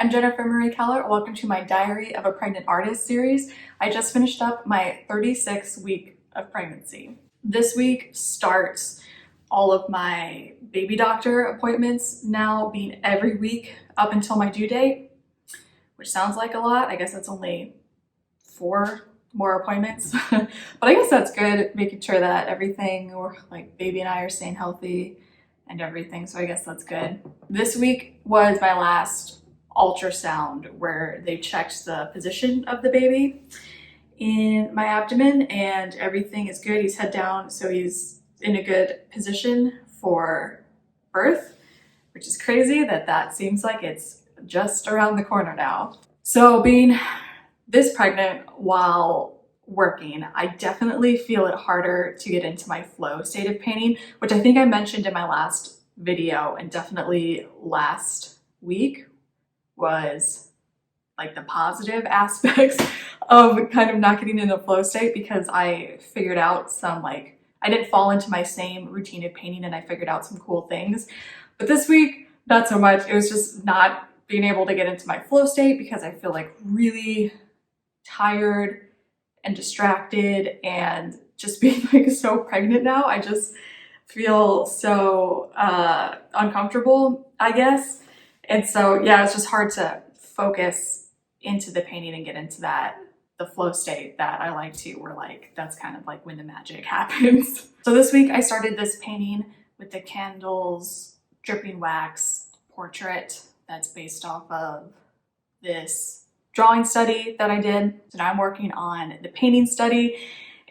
I'm Jennifer Marie Keller. Welcome to my Diary of a Pregnant Artist series. I just finished up my 36th week of pregnancy. This week starts all of my baby doctor appointments now being every week up until my due date, which sounds like a lot. I guess that's only 4 more appointments, but I guess that's good, making sure that everything, or like baby and I, are staying healthy and everything, so I guess that's good. This week was my last ultrasound where they checked the position of the baby in my abdomen and everything is good. He's head down, so he's in a good position for birth, which is crazy that seems like it's just around the corner now. So being this pregnant while working, I definitely feel it harder to get into my flow state of painting, which I think I mentioned in my last video, and definitely last week was like the positive aspects of kind of not getting in the flow state, because I figured out some, like, I didn't fall into my same routine of painting and I figured out some cool things. But this week, not so much. It was just not being able to get into my flow state because I feel like really tired and distracted, and just being like so pregnant now, I just feel so uncomfortable, I guess. And so, yeah, it's just hard to focus into the painting and get into the flow state that I like to, where like, that's kind of like when the magic happens. So this week I started this painting with the Candles Dripping Wax portrait that's based off of this drawing study that I did. So now I'm working on the painting study,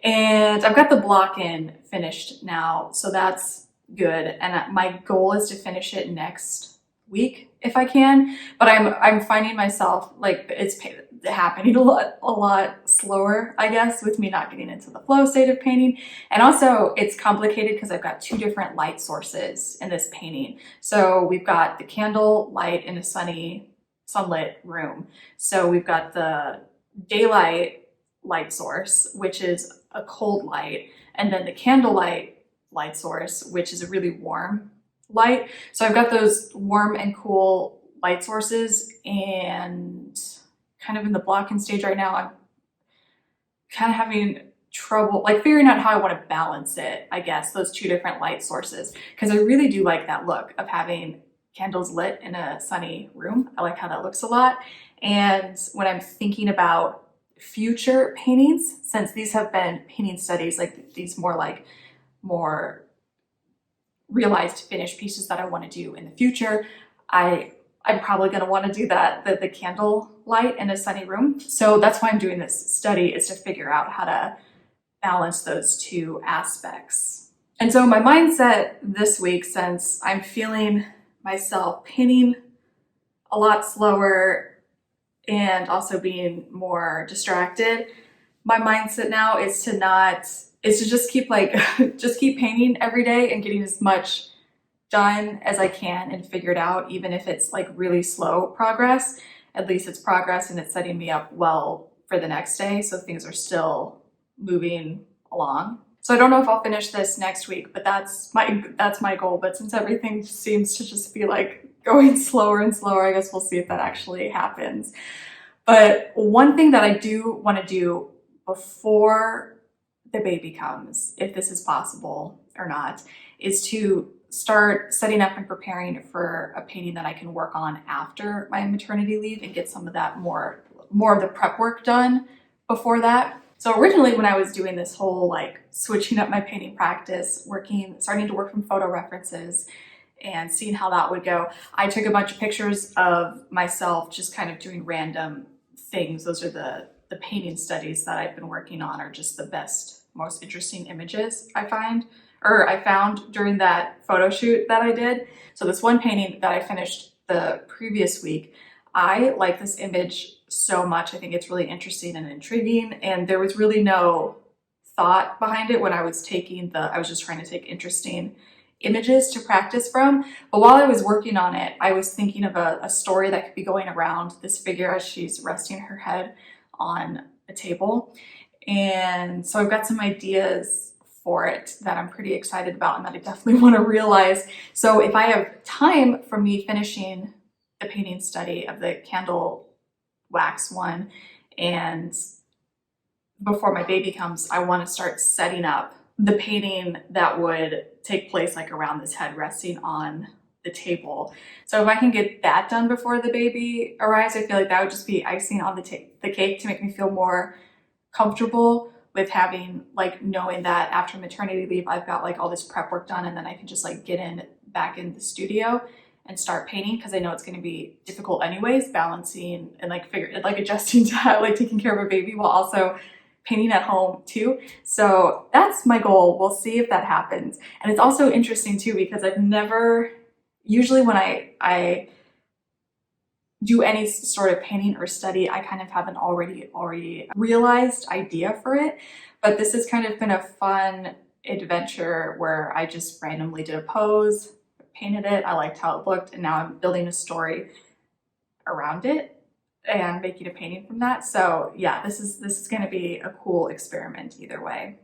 and I've got the block in finished now, so that's good. And my goal is to finish it next week if I can, but I'm finding myself like it's happening a lot slower, I guess, with me not getting into the flow state of painting. And also it's complicated because I've got 2 different light sources in this painting. So we've got the candle light in a sunlit room. So we've got the daylight light source, which is a cold light, and then the candlelight light source, which is a really warm light. So I've got those warm and cool light sources, and kind of in the blocking stage right now, I'm kind of having trouble like figuring out how I want to balance it, I guess, those 2 different light sources, because I really do like that look of having candles lit in a sunny room. I like how that looks a lot. And when I'm thinking about future paintings, since these have been painting studies, like these more realized finished pieces that I want to do in the future, I'm probably going to want to do the candle light in a sunny room. So that's why I'm doing this study, is to figure out how to balance those 2 aspects. And so my mindset this week, since I'm feeling myself painting a lot slower and also being more distracted, my mindset now is to just keep just keep painting every day and getting as much done as I can and figured out, even if it's like really slow progress. At least it's progress and it's setting me up well for the next day, so things are still moving along. So I don't know if I'll finish this next week, but that's my goal. But since everything seems to just be like going slower and slower, I guess we'll see if that actually happens. But one thing that I do want to do before the baby comes, if this is possible or not, is to start setting up and preparing for a painting that I can work on after my maternity leave and get some of that more of the prep work done before that. So originally, when I was doing this whole like switching up my painting practice, starting to work from photo references and seeing how that would go, I took a bunch of pictures of myself just kind of doing random things. Those are the painting studies that I've been working on, are just the best, most interesting images I found during that photo shoot that I did. So this one painting that I finished the previous week, I like this image so much. I think it's really interesting and intriguing, and there was really no thought behind it when I was just trying to take interesting images to practice from. But while I was working on it, I was thinking of a story that could be going around this figure as she's resting her head on a table. And so I've got some ideas for it that I'm pretty excited about and that I definitely want to realize. So if I have time from me finishing the painting study of the candle wax one, and before my baby comes, I want to start setting up the painting that would take place like around this head resting on the table. So if I can get that done before the baby arrives, I feel like that would just be icing on the cake to make me feel more comfortable with having, like, knowing that after maternity leave, I've got like all this prep work done, and then I can just like get back in the studio and start painting, because I know it's going to be difficult anyways, balancing and like adjusting to like taking care of a baby while also painting at home too. So that's my goal. We'll see if that happens. And it's also interesting too, because I've never, usually when I do any sort of painting or study, I kind of have an already realized idea for it. But this has kind of been a fun adventure where I just randomly did a pose, painted it, I liked how it looked, and now I'm building a story around it and making a painting from that. So yeah, this is going to be a cool experiment either way.